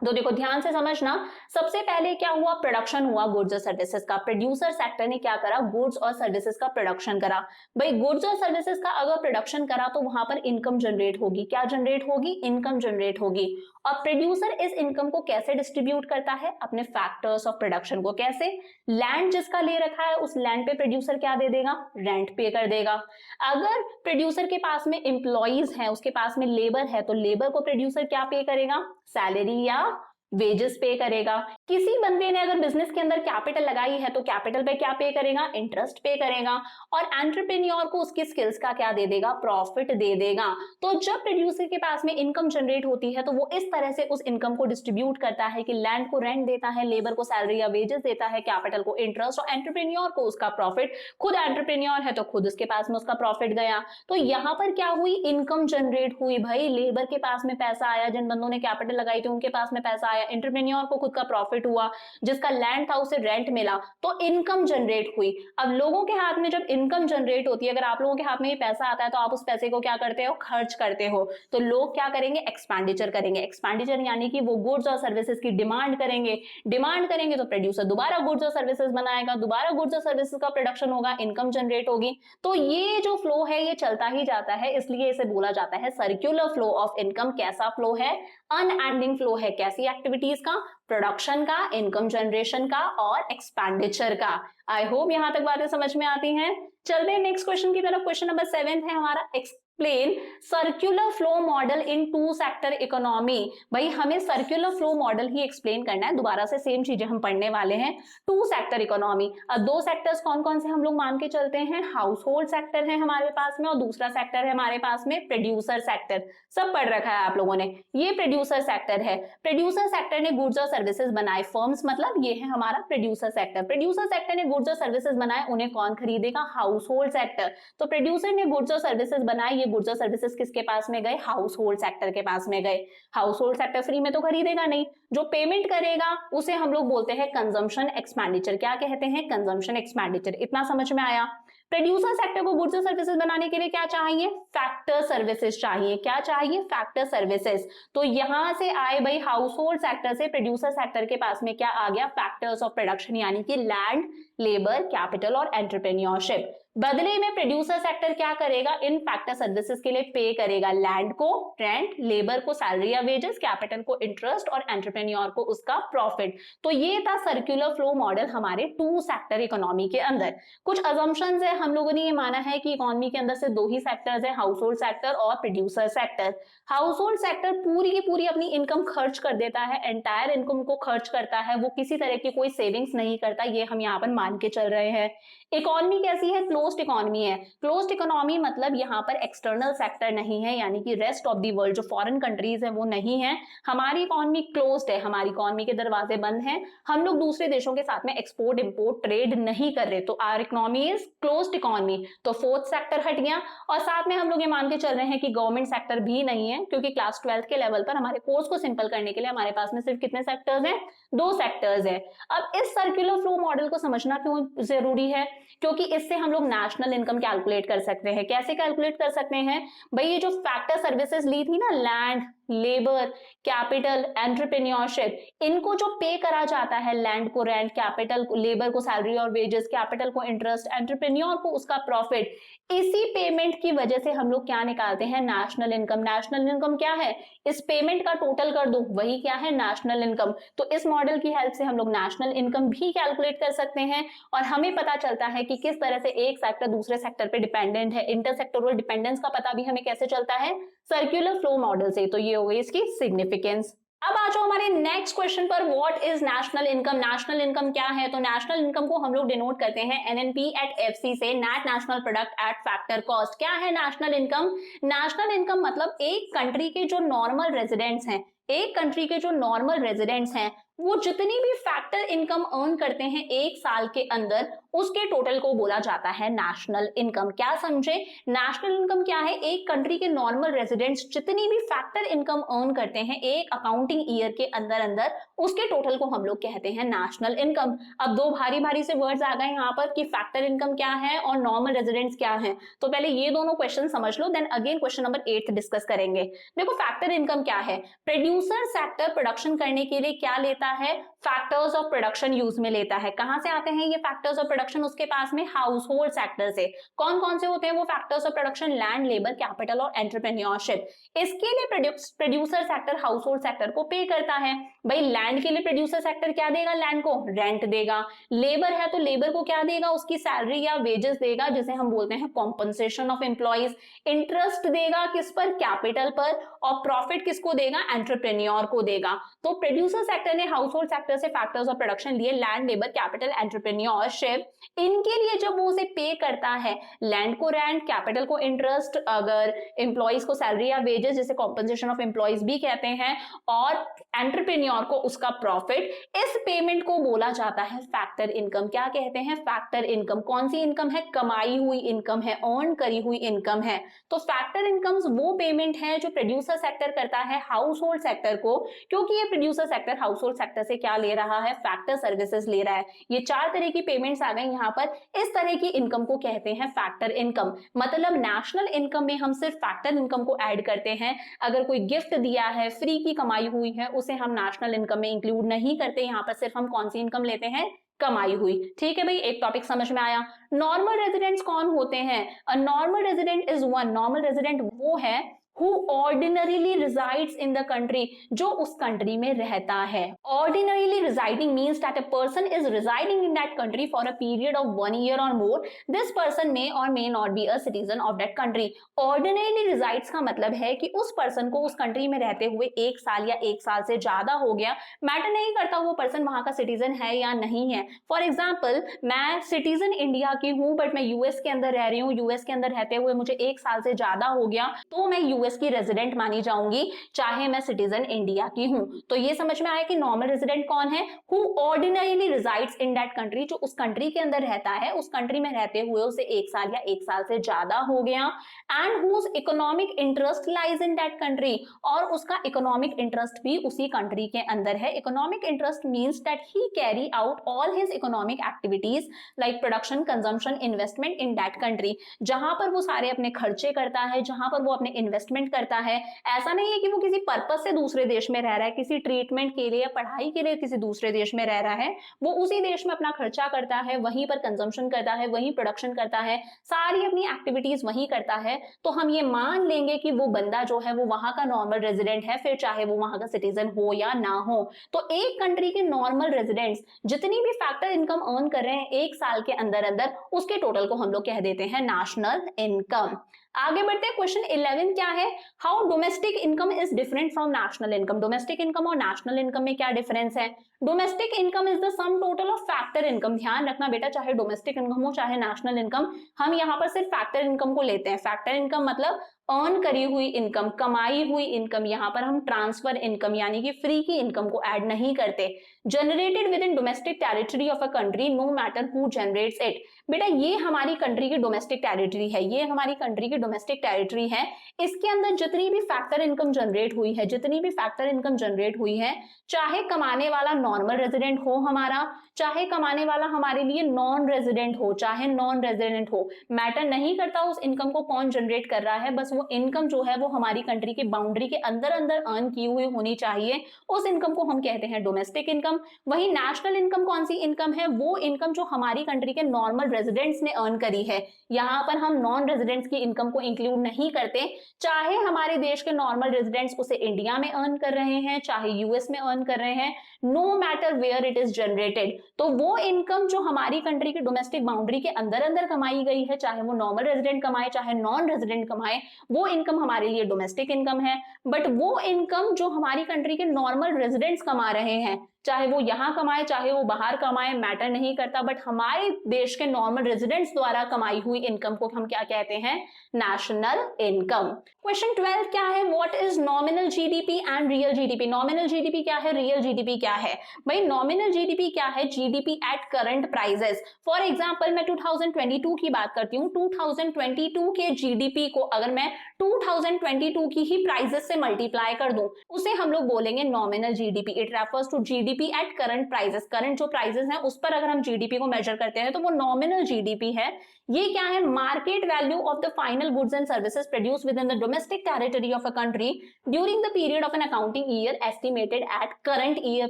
तो देखो ध्यान से समझना, सबसे पहले क्या हुआ, प्रोडक्शन हुआ गुड्स और सर्विसेज का। प्रोड्यूसर सेक्टर ने क्या करा, गुड्स और सर्विसेज का प्रोडक्शन करा। भाई गुड्स और सर्विसेज का अगर प्रोडक्शन करा तो वहां पर इनकम जनरेट होगी। क्या जनरेट होगी, इनकम जनरेट होगी। और प्रोड्यूसर इस इनकम को कैसे डिस्ट्रीब्यूट करता है, अपने फैक्टर्स ऑफ प्रोडक्शन को। कैसे, लैंड जिसका ले रखा है उस लैंड पे प्रोड्यूसर क्या दे देगा, रेंट पे कर देगा। अगर प्रोड्यूसर के पास में एम्प्लॉइज है, उसके पास में लेबर है, तो लेबर को प्रोड्यूसर क्या पे करेगा, सैलरी या वेजेस पे करेगा। किसी बंदे ने अगर बिजनेस के अंदर कैपिटल लगाई है तो कैपिटल पे क्या पे करेगा, इंटरेस्ट पे करेगा। और एंटरप्रेन्योर को उसकी स्किल्स का क्या दे देगा, प्रॉफिट दे देगा। तो जब प्रोड्यूसर के पास में इनकम जनरेट होती है तो वो इस तरह से उस इनकम को डिस्ट्रीब्यूट करता है कि लैंड को रेंट देता है, लेबर को सैलरी या वेजेस देता है, कैपिटल को इंटरेस्ट और एंटरप्रेन्योर को उसका प्रॉफिट। खुद एंटरप्रेन्योर है तो खुद उसके पास में उसका प्रॉफिट गया। तो यहाँ पर क्या हुई, इनकम जनरेट हुई। भाई लेबर के पास में पैसा आया, जिन बंदों ने कैपिटल लगाई थी उनके पास में पैसा आया, एंटरप्रेन्योर को खुद का प्रॉफिट हुआ, जिसका लैंड था उसे रेंट मिला, तो इनकम जनरेट हुई। अब लोगों के हाथ में जब इनकम जनरेट होती है, अगर आप लोगों के हाथ में ये पैसा आता है तो आप उस पैसे को क्या करते हो, खर्च करते हो। तो लोग क्या करेंगे, एक्सपेंडिचर करेंगे। एक्सपेंडिचर यानी कि वो गुड्स और सर्विसेज की डिमांड करेंगे, डिमांड करेंगे तो प्रोड्यूसर दोबारा गुड्स और सर्विसेज बनाएगा, दोबारा गुड्स और सर्विसेज का प्रोडक्शन होगा, इनकम जनरेट होगी। तो ये जो फ्लो है ये चलता ही जाता है, इसलिए इसे बोला जाता है सर्कुलर फ्लो ऑफ इनकम। कैसा फ्लो है, अनएंडिंग फ्लो है। कैसी एक्टिविटीज का, प्रोडक्शन का, इनकम जनरेशन का और एक्सपेंडिचर का। आई होप यहां तक बातें समझ में आती हैं। चलते हैं नेक्स्ट क्वेश्चन की तरफ। क्वेश्चन नंबर 7 है हमारा, explain circular flow model in two sector economy. भाई हमें सर्कुलर फ्लो मॉडल ही एक्सप्लेन करना है, दोबारा से सेम चीजें हम पढ़ने वाले हैं। टू सेक्टर इकोनॉमी, अब दो सेक्टर्स कौन कौन से हम लोग मान के चलते हैं, हाउस होल्ड सेक्टर है हमारे पास में और दूसरा सेक्टर है हमारे पास में प्रोड्यूसर सेक्टर। सब पढ़ रखा है आप लोगों ने। ये प्रोड्यूसर सेक्टर है, प्रोड्यूसर सेक्टर ने गुड्स और सर्विसेज बनाए, फर्म्स मतलब ये है हमारा प्रोड्यूसर सेक्टर। प्रोड्यूसर सेक्टर ने गुड्स और सर्विसेज बनाए, उन्हें कौन खरीदेगा, हाउस होल्ड सेक्टर। तो प्रोड्यूसर ने गुड्स और सर्विसेज बनाए, ये गुड्स और सर्विसेज किसके पास में गए, हाउस होल्ड सेक्टर के पास में गए। हाउस होल्ड सेक्टर फ्री में तो खरीदेगा नहीं, जो पेमेंट करेगा उसे हम लोग बोलते हैं कंजम्पशन एक्सपेंडिचर। क्या कहते हैं, कंजम्पशन एक्सपेंडिचर। इतना समझ में आया। प्रोड्यूसर सेक्टर को गुड्स और सर्विसेज बनाने के लिए क्या चाहिए, फैक्टर सर्विसेज चाहिए। क्या चाहिए, फैक्टर सर्विसेज। तो यहां से आए भाई हाउस होल्ड सेक्टर से प्रोड्यूसर सेक्टर के पास में क्या आ गया, फैक्टर्स ऑफ प्रोडक्शन यानी कि लैंड, लेबर, कैपिटल और एंटरप्रेन्योरशिप। बदले में प्रोड्यूसर सेक्टर क्या करेगा, इन फैक्टर सर्विसेज के लिए पे करेगा, लैंड को रेंट, लेबर को सैलरी या वेजेस, कैपिटल को इंटरेस्ट और एंटरप्रेन्योर को उसका प्रॉफिट। तो ये था सर्कुलर फ्लो मॉडल हमारे टू सेक्टर इकोनॉमी के अंदर। कुछ अजम्पशंस है, हम लोगों ने ये माना है कि इकोनॉमी के अंदर से दो ही सेक्टर्स है, हाउस होल्ड सेक्टर और producer sector. House hold sector पूरी की पूरी अपनी इनकम खर्च कर देता है, एंटायर इनकम को खर्च करता है, वो किसी तरह की कोई सेविंग्स नहीं करता, ये हम यहाँ पर मान के चल रहे हैं। इकोनॉमी कैसी है, क्लोज क्लोज्ड इकोनॉमी है। क्लोज्ड इकोनॉमी मतलब यहाँ पर एक्सटर्नल सेक्टर नहीं है, यानी कि रेस्ट ऑफ द वर्ल्ड जो फॉरेन कंट्रीज है वो नहीं है। हमारी इकोनॉमी क्लोज्ड है, हमारी इकोनॉमी के दरवाजे बंद हैं, हम लोग दूसरे देशों के साथ में एक्सपोर्ट इंपोर्ट ट्रेड नहीं कर रहे, तो our economy is closed economy. तो फोर्थ सेक्टर हट गया, और साथ में हम लोग ये मान के चल रहे हैं कि गवर्नमेंट सेक्टर भी नहीं है, क्योंकि क्लास 12 के लेवल पर हमारे कोर्स को सिंपल करने के लिए हमारे पास में सिर्फ कितने सेक्टर्स हैं, 2 सेक्टर्स है। अब इस सर्कुलर फ्लो मॉडल को समझना क्यों जरूरी है, क्योंकि इससे हम लोग नेशनल इनकम कैलकुलेट कर सकते हैं। कैसे कैलकुलेट कर सकते हैं भाई, ये जो फैक्टर सर्विसेज ली थी ना, लैंड, लेबर, कैपिटल, एंटरप्रेन्योरशिप, इनको जो पे करा जाता है, लैंड को रेंट, कैपिटल को, लेबर को सैलरी और वेजेस, कैपिटल को इंटरेस्ट, एंटरप्रेन्योर को उसका प्रॉफिट, इसी पेमेंट की वजह से हम लोग क्या निकालते हैं, नेशनल इनकम। नेशनल इनकम क्या है, इस पेमेंट का टोटल कर दो, वही क्या है, नेशनल इनकम। तो इस मॉडल की हेल्प से हम लोग नेशनल इनकम भी कैलकुलेट कर सकते हैं, और हमें पता चलता है कि किस तरह से एक सेक्टर दूसरे सेक्टर पे डिपेंडेंट है। इंटरसेक्टोरल डिपेंडेंस का पता भी हमें कैसे चलता है, सर्कुलर फ्लो मॉडल से। तो ये हो गई इसकी सिग्निफिकेंस। अब आ जाओ हमारे नेक्स्ट क्वेश्चन पर, what is national income. National income क्या है, तो नेशनल इनकम को हम लोग डिनोट करते हैं एनएनपी एट एफसी से, net national product at factor cost. क्या है नेशनल इनकम, नेशनल इनकम मतलब एक कंट्री के जो नॉर्मल रेजिडेंट्स हैं, एक कंट्री के जो नॉर्मल रेजिडेंट्स हैं, वो जितनी भी फैक्टर इनकम अर्न करते हैं एक साल के अंदर, उसके टोटल को बोला जाता है नेशनल इनकम। क्या समझे, नेशनल इनकम क्या है, एक कंट्री के नॉर्मल रेजिडेंट्स जितनी भी फैक्टर इनकम अर्न करते हैं एक अकाउंटिंग ईयर के अंदर अंदर, उसके टोटल को हम लोग कहते हैं नेशनल इनकम। अब दो भारी भारी से वर्ड्स आ गए यहाँ पर कि फैक्टर इनकम क्या है और नॉर्मल रेजिडेंट्स क्या है, तो पहले ये दोनों क्वेश्चन समझ लो, then again question number 8 discuss करेंगे। देखो फैक्टर इनकम क्या है, प्रोड्यूसर सेक्टर प्रोडक्शन करने के लिए क्या लेता है, फैक्टर्स ऑफ प्रोडक्शन यूज में लेता है। कहां से आते हैं ये फैक्टर्स ऑफ प्रोडक्शन, उसके पास में हाउस होल्ड सेक्टर से। कौन कौन से होते हैं वो factors of production, land, labour, capital और एंटरप्रेन्योरशिप। इसके लिए producer sector house hold sector को पे करता है। भाई लैंड के लिए प्रोड्यूसर सेक्टर क्या देगा, लैंड को रेंट देगा। लेबर है तो लेबर को क्या देगा, उसकी सैलरी या वेजेस देगा, जिसे हम बोलते हैं कॉम्पनसेशन ऑफ एम्प्लॉइज। इंटरेस्ट देगा किस पर, कैपिटल पर, और प्रॉफिट किसको देगा, एंटरप्रेन्योर को देगा। तो प्रोड्यूसर सेक्टर ने हाउस होल्ड सेक्टर से फैक्टर्स ऑफ प्रोडक्शन लिए, लैंड, लेबर, कैपिटल, एंटरप्रेन्योरशिप। इनके लिए जब वो उसे पे करता है, लैंड को रेंट, कैपिटल को इंटरेस्ट, अगर एम्प्लॉइज को सैलरी या वेजेस जिसे कॉम्पनसेशन ऑफ एम्प्लॉइज भी कहते हैं, और एंटरप्रेन्योर को उसका प्रॉफिट, इस पेमेंट को बोला जाता है फैक्टर इनकम। क्या कहते हैं, फैक्टर इनकम। कौन सी इनकम है, कमाई हुई इनकम है, अर्न करी हुई इनकम है। तो फैक्टर इनकम्स वो पेमेंट है जो प्रोड्यूसर सेक्टर करता है हाउस होल्ड सेक्टर को, क्योंकि ये producer sector house hold sector से क्या ले रहा है, फैक्टर सर्विसेज ले रहा है। ये 4 तरह की पेमेंट्स आ गई यहाँ पर, इस तरह की इनकम को कहते हैं फैक्टर इनकम। मतलब नेशनल इनकम में हम सिर्फ फैक्टर इनकम को ऐड करते हैं। अगर कोई गिफ्ट दिया है, फ्री की कमाई हुई है, उसे हम नेशनल इनकम में इंक्लूड नहीं करते। यहाँ पर सिर्फ हम कौन सी इनकम लेते हैं, कमाई हुई। ठीक है भाई, एक टॉपिक समझ में आया। नॉर्मल रेजिडेंट्स कौन होते हैं, a normal resident is one, normal resident वो है who ordinarily resides in the country, जो उस कंट्री में रहता है। Ordinarily residing means that a person is residing in that country for a period of 1 year or more. This person may or may not be a citizen of that country. Ordinarily resides का मतलब है कि उस person को उस country में रहते हुए 1 साल या 1 साल से ज्यादा हो गया, मैटर नहीं करता वो पर्सन वहां का सिटीजन है या नहीं है। फॉर एग्जाम्पल, मैं सिटीजन इंडिया की हूं बट मैं यूएस के अंदर रह रही हूँ, यूएस के अंदर रहते हुए मुझे 1 साल से ज्यादा हो गया, तो मैं यूएस की रेजिडेंट मानी जाऊंगी, चाहे मैं सिटीजन इंडिया की हूं। तो ये समझ में आया कि नॉर्मल रेजिडेंट कौन है, who ordinarily resides in that country, जो उस कंट्री के अंदर रहता है, उस कंट्री में रहते हुए उसे 1 साल या 1 साल से ज्यादा हो गया, and whose economic interest lies in that country, और उसका इकोनॉमिक इंटरेस्ट भी उसी कंट्री के अंदर है। Economic interest means that he carry out all his economic activities like production, consumption, investment in that country, जहां पर वो सारे अपने खर्चे करता है, जहां पर वो अपने इन्वेस्टमेंट करता है। ऐसा नहीं है कि वो किसी पर्पस से दूसरे देश में रह रहा है, किसी ट्रीटमेंट के लिए या पढ़ाई के लिए किसी दूसरे देश में रह रहा है, वो उसी देश में अपना खर्चा करता है, वहीं पर कंजम्पशन करता है, वहीं प्रोडक्शन करता है, सारी अपनी एक्टिविटीज वहीं करता है। तो हम ये मान लेंगे कि वो बंदा जो है वो वहां का नॉर्मल रेजिडेंट है, फिर चाहे वो वहां का सिटीजन हो या ना हो। तो एक कंट्री के नॉर्मल रेजिडेंट्स जितनी भी फैक्टर इनकम अर्न कर रहे हैं 1 साल के अंदर अंदर, उसके टोटल को हम लोग कह देते हैं नेशनल इनकम। आगे बढ़ते हैं, क्वेश्चन 11 क्या है, how domestic income is different from national income. Domestic income और नेशनल इनकम में क्या डिफरेंस है। Domestic income is the sum total of factor income. ध्यान रखना बेटा, चाहे डोमेस्टिक इनकम हो चाहे नेशनल इनकम, हम यहाँ पर सिर्फ फैक्टर इनकम को लेते हैं। फैक्टर इनकम मतलब अर्न करी हुई इनकम, कमाई हुई इनकम। यहाँ पर हम ट्रांसफर इनकम यानी कि फ्री की इनकम को ऐड नहीं करते। Generated within domestic territory of a country no matter who generates it. बेटा ये हमारी कंट्री की डोमेस्टिक टेरिटरी है, ये हमारी कंट्री की डोमेस्टिक टेरिटरी है। इसके अंदर जितनी भी फैक्टर इनकम जनरेट हुई है, जितनी भी फैक्टर इनकम जनरेट हुई है, चाहे कमाने वाला नॉर्मल रेजिडेंट हो हमारा, चाहे कमाने वाला हमारे लिए नॉन रेजिडेंट हो, चाहे नॉन रेजिडेंट हो, मैटर नहीं करता उस इनकम को कौन जनरेट कर रहा है, बस वो इनकम जो है वो हमारी कंट्री की बाउंड्री के अंदर अंदर अर्न की हुई होनी चाहिए। उस इनकम को हम कहते हैं डोमेस्टिक इनकम। वही नेशनल इनकम कौन सी इनकम है, वो इनकम जो हमारी कंट्री के नॉर्मल रेजिडेंट्स ने अर्न करी है। यहाँ पर हम नॉन रेजिडेंट्स की इनकम को इंक्लूड नहीं करते, चाहे हमारे देश के नॉर्मल रेजिडेंट्स उसे इंडिया में अर्न कर रहे हैं, चाहे यूएस में अर्न कर रहे हैं, no matter where it is generated. तो वो इनकम जो हमारी कंट्री की डोमेस्टिक बाउंड्री के अंदर अंदर कमाई गई है, चाहे वो नॉर्मल रेजिडेंट कमाए चाहे नॉन रेजिडेंट कमाए, वो इनकम हमारे लिए डोमेस्टिक इनकम है। बट वो इनकम जो हमारी कंट्री के नॉर्मल रेजिडेंट्स कमा रहे हैं, चाहे वो यहाँ कमाए चाहे वो बाहर कमाए, मैटर नहीं करता, बट हमारे देश के नॉर्मल रेजिडेंट्स द्वारा कमाई हुई इनकम को हम क्या कहते हैं, नेशनल इनकम। क्वेश्चन 12 क्या है, what is nominal GDP and real GDP. Nominal GDP क्या है, रियल जीडीपी क्या है। भाई नॉमिनल जीडीपी क्या है, GDP at current prices. For example मैं 2022 की बात करती हूँ, 2022 के जीडीपी को अगर मैं 2022 की ही प्राइसेस से मल्टीप्लाई कर दूं, उसे हम लोग बोलेंगे nominal GDP. It refers to GDP at current prices. Current जो प्राइसेस हैं उस पर अगर हम जीडीपी को मेजर करते हैं तो वो नॉमिनल जीडीपी है। ये क्या है, market value of the final goods and services produce with in the domestic territory of a country during the period of an accounting year estimated at current year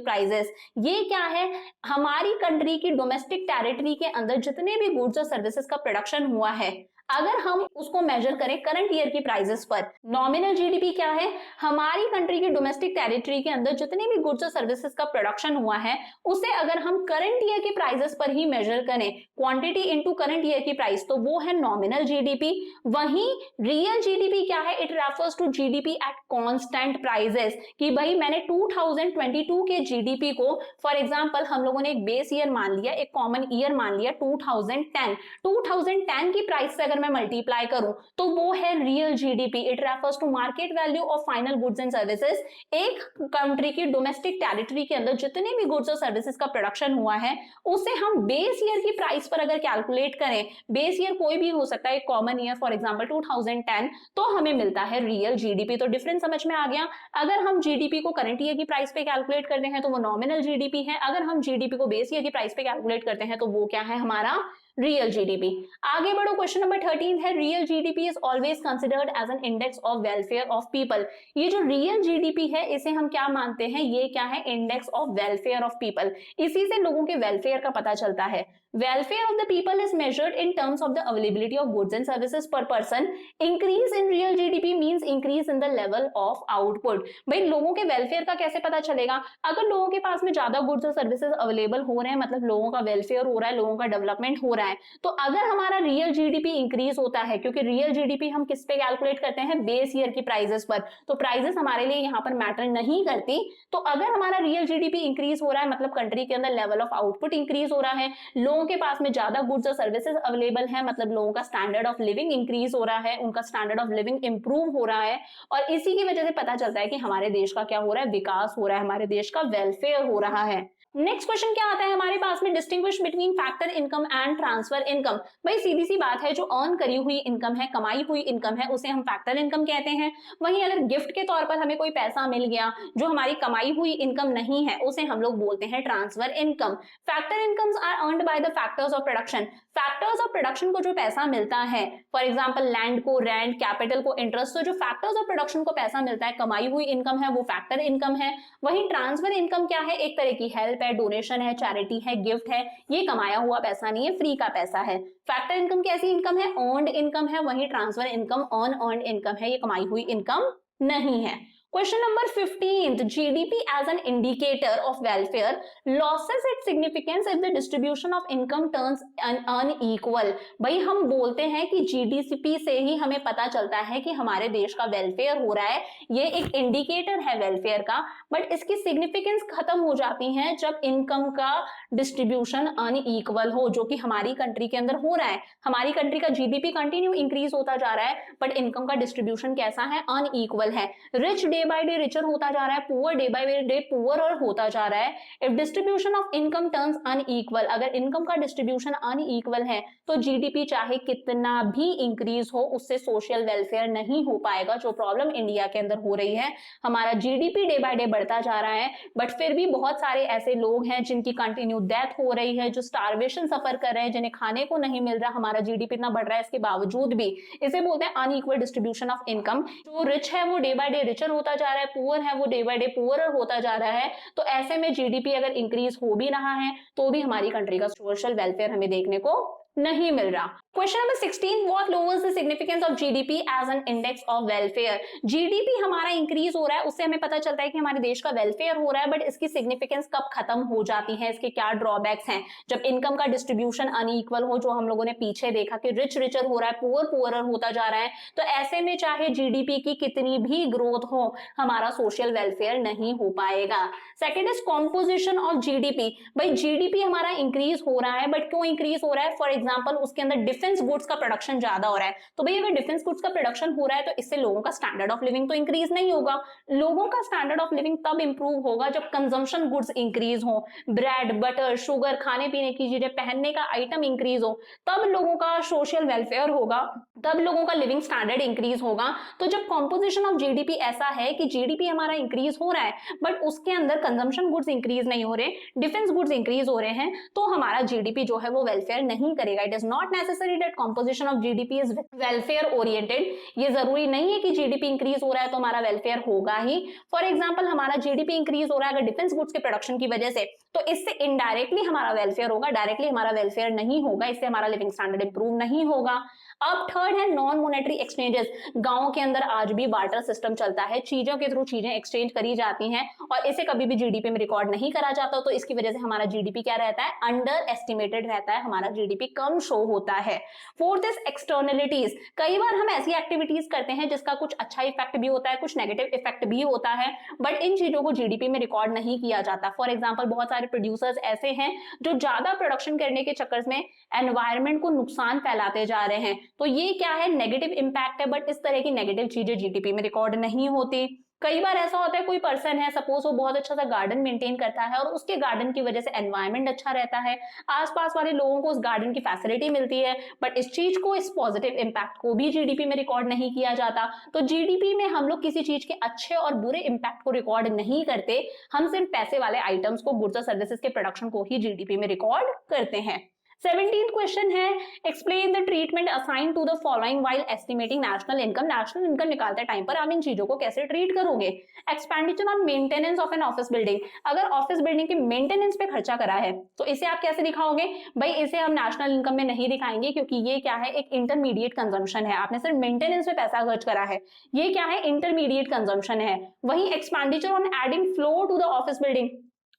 prices. ये क्या है, हमारी country की domestic territory के अंदर जितने भी goods और सर्विसेज का प्रोडक्शन हुआ है, अगर हम उसको मेजर करें करंट ईयर की प्राइसेस पर। नॉमिनल जीडीपी क्या है, हमारी कंट्री की डोमेस्टिक टेरिटरी के अंदर जितने भी गुड्स और सर्विसेज का प्रोडक्शन हुआ है, उसे अगर हम करंट ईयर की प्राइसेस पर ही मेजर करें, क्वांटिटी इनटू करंट ईयर की प्राइस, तो वो है नॉमिनल जीडीपी। वहीं रियल जीडीपी क्या है, it refers to GDP at constant prices. कि भाई मैंने 2022 के जीडीपी को, फॉर एग्जांपल हम लोगों ने एक बेस ईयर मान लिया, एक कॉमन ईयर मान लिया 2010 की प्राइस से मैं मल्टीप्लाई करूं तो वो है real GDP. It refers to market value of final goods and services. एक कंट्री की डोमेस्टिक टेरिटरी के अंदर जितने भी गुड्स और सर्विसेज का प्रोडक्शन हुआ है, उसे हम बेस ईयर की प्राइस पर अगर कैलकुलेट करें, बेस ईयर कोई भी हो सकता है, कॉमन ईयर फॉर एग्जांपल 2010, तो हमें मिलता है रियल जीडीपी। तो डिफरेंस समझ में आ गया। अगर हम जीडीपी को करंट ईयर की प्राइस पे कैलकुलेट करते हैं तो वो नॉमिनल जीडीपी है, अगर हम जीडीपी को बेस ईयर की प्राइस पे कैलकुलेट करते हैं तो वो क्या है, हमारा रियल जीडीपी। आगे बढ़ो, क्वेश्चन नंबर 13 है, real GDP is always considered as an index of welfare of people. ये जो रियल जीडीपी है इसे हम क्या मानते हैं, ये क्या है, index of welfare of people. इसी से लोगों के वेलफेयर का पता चलता है। Welfare of the people is measured in terms of the availability of goods and services per person. Increase in real GDP means increase in the level of output. भाई लोगों के वेलफेयर का कैसे पता चलेगा, अगर लोगों के पास में ज्यादा गुड्स और सर्विसेज अवेलेबल हो रहे हैं, मतलब लोगों का वेलफेयर हो रहा है, लोगों का डेवलपमेंट हो रहा है, तो अगर हमारा रियल जीडीपी इंक्रीज होता है, क्योंकि रियल जीडीपी हम किस पे कैलकुलेट करते हैं, बेस ईयर की प्राइसेस पर, तो प्राइसेस हमारे लिए यहाँ पर मैटर नहीं करती। तो अगर हमारा रियल जीडीपी इंक्रीज हो रहा है, मतलब कंट्री के अंदर लेवल ऑफ आउटपुट इंक्रीज हो रहा है, लोगों के पास में ज्यादा गुड्स और सर्विसेज अवेलेबल है, मतलब लोगों का स्टैंडर्ड ऑफ लिविंग इंक्रीज हो रहा है, उनका स्टैंडर्ड ऑफ लिविंग इंप्रूव हो रहा है, और इसी की वजह से पता चलता है कि हमारे देश का क्या हो रहा है, विकास हो रहा है, हमारे देश का वेलफेयर हो रहा है। नेक्स्ट क्वेश्चन क्या आता है हमारे पास में, distinguish between factor income and transfer income. भाई सीधी सी बात है, जो अर्न करी हुई इनकम है, कमाई हुई इनकम है, उसे हम फैक्टर इनकम कहते हैं। वहीं अगर गिफ्ट के तौर पर हमें कोई पैसा मिल गया जो हमारी कमाई हुई इनकम नहीं है, उसे हम लोग बोलते हैं transfer income. Factor incomes are earned by the factors of production. फैक्टर्स ऑफ प्रोडक्शन को जो पैसा मिलता है, फॉर एग्जाम्पल लैंड को रेंट, कैपिटल को इंटरेस्ट, तो जो फैक्टर्स ऑफ प्रोडक्शन को पैसा मिलता है, कमाई हुई इनकम है, वो फैक्टर इनकम है। वहीं ट्रांसफर इनकम क्या है, एक तरह की हेल्प है, डोनेशन है, चैरिटी है, गिफ्ट है, ये कमाया हुआ पैसा नहीं है, फ्री का पैसा है। फैक्टर इनकम कैसी इनकम है, अर्न्ड इनकम है, वहीं ट्रांसफर इनकम अनअर्न्ड इनकम है, ये कमाई हुई इनकम नहीं है। Question number 15th, GDP as an indicator of welfare loses its significance if the distribution of income turns unequal। भाई हम बोलते हैं कि जीडीपी से ही हमें पता चलता है कि हमारे देश का वेलफेयर हो रहा है, ये एक इंडिकेटर है वेलफेयर का, बट इसकी सिग्निफिकेंस खत्म हो जाती है जब इनकम का डिस्ट्रीब्यूशन अनइक्वल हो, जो कि हमारी कंट्री के अंदर हो रहा है। हमारी कंट्री का जीडीपी कंटिन्यू इंक्रीज होता जा रहा है, बट इनकम का डिस्ट्रीब्यूशन कैसा है, अनइक्वल है। Rich day by day richer होता जा रहा है, poor day by day poor और होता जा रहा है। If distribution of income turns unequal, अगर इनकम का डिस्ट्रीब्यूशन अनइक्वल है तो जीडीपी चाहे कितना भी इंक्रीज हो उससे सोशल वेलफेयर नहीं हो पाएगा, जो प्रॉब्लम इंडिया के अंदर हो रही है। हमारा जीडीपी डे बाय डे बढ़ता जा रहा है, बट फिर भी बहुत सारे ऐसे लोग हैं जिनकी कंटिन्यू डेथ हो रही है, जो स्टारवेशन सफर कर रहे हैं, जिन्हें खाने को नहीं मिल रहा। हमारा जीडीपी इतना बढ़ रहा है इसके बावजूद भी, इसे बोलते हैं अनइक्वल डिस्ट्रीब्यूशन ऑफ इनकम। जो रिच है वो डे बाय डे रिचर होता जा रहा है, पुअर है वो डे बाय डे पुअर होता जा रहा है। तो ऐसे में जीडीपी अगर इंक्रीज हो भी रहा है तो भी हमारी कंट्री का सोशल वेलफेयर हमें देखने को नहीं मिल रहा। Question number 16, what lowers the significance of GDP as an index of welfare. GDP हमारा इंक्रीज हो रहा है, उससे हमें पता चलता है कि हमारे देश का वेलफेयर हो रहा है, बट इसकी सिग्निफिकेंस कब खत्म हो जाती है, इसके क्या ड्रॉबैक्स हैं? जब इनकम का डिस्ट्रीब्यूशन अनइक्वल हो, जो हम लोगों ने पीछे देखा कि रिच रिचर हो रहा है, पुअर पुअर होता जा रहा है, तो ऐसे में चाहे जीडीपी की कितनी भी ग्रोथ हो, हमारा सोशल वेलफेयर नहीं हो पाएगा। Second is composition of GDP. भाई जीडीपी हमारा इंक्रीज हो रहा है, बट क्यों इंक्रीज हो रहा है? फॉर एग्जाम्पल उसके अंदर डिफेंस गुड्स का प्रोडक्शन ज्यादा हो रहा है, तो भाई अगर डिफेंस गुड्स का प्रोडक्शन हो रहा है तो इससे लोगों का स्टैंडर्ड ऑफ लिविंग तो इंक्रीज नहीं होगा। लोगों का स्टैंडर्ड ऑफ लिविंग तब इंप्रूव होगा जब कंजम्पशन गुड्स इंक्रीज हो, ब्रेड बटर शुगर खाने पीने की चीजें पहनने का आइटम इंक्रीज हो, तब लोगों का सोशल वेलफेयर होगा, तब लोगों का लिविंग स्टैंडर्ड इंक्रीज होगा। तो जब कॉम्पोजिशन ऑफ जीडीपी ऐसा है कि जीडीपी हमारा इंक्रीज हो रहा है बट उसके अंदर कंजम्पशन गुड्स इंक्रीज नहीं हो रहे, डिफेंस गुड्स इंक्रीज हो रहे हैं, तो हमारा जीडीपी जो है वो वेलफेयर नहीं करेगा। It is not necessary that composition of GDP is welfare oriented. ये जरूरी नहीं है कि जीडीपी इंक्रीज हो रहा है तो हमारा वेलफेयर होगा ही। फॉर एग्जाम्पल हमारा जीडीपी इंक्रीज हो रहा है अगर डिफेंस गुड्स के प्रोडक्शन की वजह से, तो इससे इनडायरेक्टली हमारा वेलफेयर होगा, डायरेक्टली हमारा वेलफेयर नहीं होगा, इससे हमारा लिविंग स्टैंडर्ड इंप्रूव नहीं होगा। अब थर्ड है नॉन मोनेटरी एक्सचेंजेस। गांव के अंदर आज भी बार्टर सिस्टम चलता है, चीजों के थ्रू चीजें एक्सचेंज करी जाती हैं और इसे कभी भी जीडीपी में रिकॉर्ड नहीं करा जाता, तो इसकी वजह से हमारा जीडीपी क्या रहता है, अंडर एस्टिमेटेड रहता है, हमारा जीडीपी कम शो होता है। Fourth is externalities. कई बार हम ऐसी एक्टिविटीज करते हैं जिसका कुछ अच्छा इफेक्ट भी होता है, कुछ नेगेटिव इफेक्ट भी होता है, बट इन चीजों को जीडीपी में रिकॉर्ड नहीं किया जाता। फॉर एग्जाम्पल बहुत सारे प्रोड्यूसर्स ऐसे हैं जो ज्यादा प्रोडक्शन करने के चक्कर में एनवायरमेंट को नुकसान फैलाते जा रहे हैं, तो ये क्या है, नेगेटिव इंपैक्ट है, बट इस तरह की नेगेटिव चीजें जीडीपी में रिकॉर्ड नहीं होती। कई बार ऐसा होता है कोई पर्सन है, सपोज वो बहुत अच्छा सा गार्डन मेंटेन करता है और उसके गार्डन की वजह से एनवायरनमेंट अच्छा रहता है, आसपास वाले लोगों को उस गार्डन की फैसिलिटी मिलती है, बट इस चीज को, इस पॉजिटिव इंपैक्ट को भी जीडीपी में रिकॉर्ड नहीं किया जाता। तो जीडीपी में हम लोग किसी चीज के अच्छे और बुरे इंपैक्ट को रिकॉर्ड नहीं करते, हम सिर्फ पैसे वाले आइटम्स को, गुड्स और सर्विसेज के प्रोडक्शन को ही जीडीपी में रिकॉर्ड करते हैं। 17th क्वेश्चन है, explain the treatment assign to the following while estimating national income. National income निकालते टाइम पर आप इन चीजों को कैसे ट्रीट करोगे? Expenditure on maintenance of an office building. अगर ऑफिस बिल्डिंग के मेंटेनेंस पे खर्चा करा है तो इसे आप कैसे दिखाओगे? भाई इसे हम नेशनल इनकम में नहीं दिखाएंगे क्योंकि ये क्या है, एक इंटरमीडिएट कंजम्पशन है, आपने सिर्फ मेंटेनेंस पे पैसा खर्च करा है, ये क्या है, इंटरमीडिएट कंजम्पशन है। वहीं expenditure on adding floor to the office building,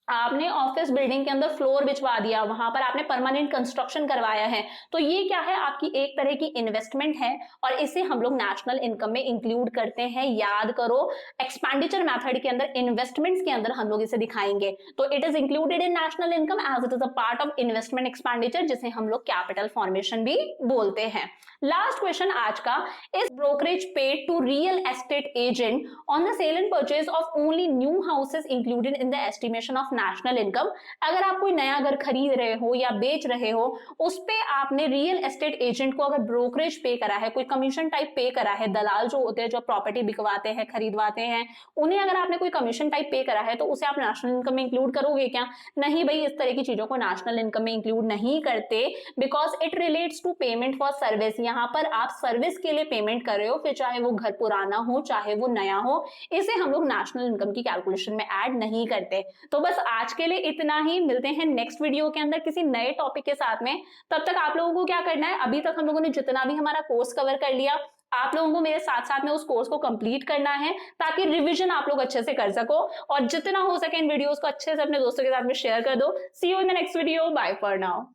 आपने ऑफिस बिल्डिंग के अंदर फ्लोर बिछवा दिया, वहां पर आपने परमानेंट कंस्ट्रक्शन करवाया है, तो ये क्या है, आपकी एक तरह की इन्वेस्टमेंट है और इसे हम लोग नेशनल इनकम में इंक्लूड करते हैं। याद करो, एक्सपेंडिचर मेथड के अंदर, इन्वेस्टमेंट्स के अंदर हम लोग इसे दिखाएंगे, तो it is included in national income as it is a part of investment expenditure, जिसे हम लोग कैपिटल फॉर्मेशन भी बोलते हैं। लास्ट क्वेश्चन आज का, is brokerage paid to real estate agent on the sale and purchase of only new houses included in the estimation of national income. अगर आप कोई नया घर खरीद रहे हो या बेच रहे हो, उस पे आपने रियल एस्टेट एजेंट को अगर ब्रोकरेज पे करा है, कोई कमीशन टाइप पे करा है, दलाल जो होते हैं जो प्रॉपर्टी बिकवाते हैं, खरीदवाते हैं, उन्हें अगर आपने कोई कमीशन टाइप पे करा है तो उसे आप नेशनल इनकम में इंक्लूड करोगे क्या? नहीं भाई, इस तरह की चीजों को नेशनल इनकम में इंक्लूड नहीं करते, because it relates to payment for service. यहाँ पर आप सर्विस के लिए पेमेंट कर रहे हो, फिर चाहे वो घर पुराना हो चाहे वो नया हो, इसे हम लोग नेशनल इनकम की कैलकुलेशन में ऐड नहीं करते। तो बस आज के लिए इतना ही, मिलते हैं नेक्स्ट वीडियो के अंदर किसी नए टॉपिक के साथ में। तब तक आप लोगों को क्या करना है, अभी तक हम लोगों ने जितना भी हमारा कोर्स कवर कर लिया आप लोगों को मेरे साथ साथ में उस कोर्स को कंप्लीट करना है ताकि रिवीजन आप लोग अच्छे से कर सको, और जितना हो सके इन वीडियोस को अच्छे से अपने दोस्तों के साथ में शेयर कर दो। See you in the next video, bye for now.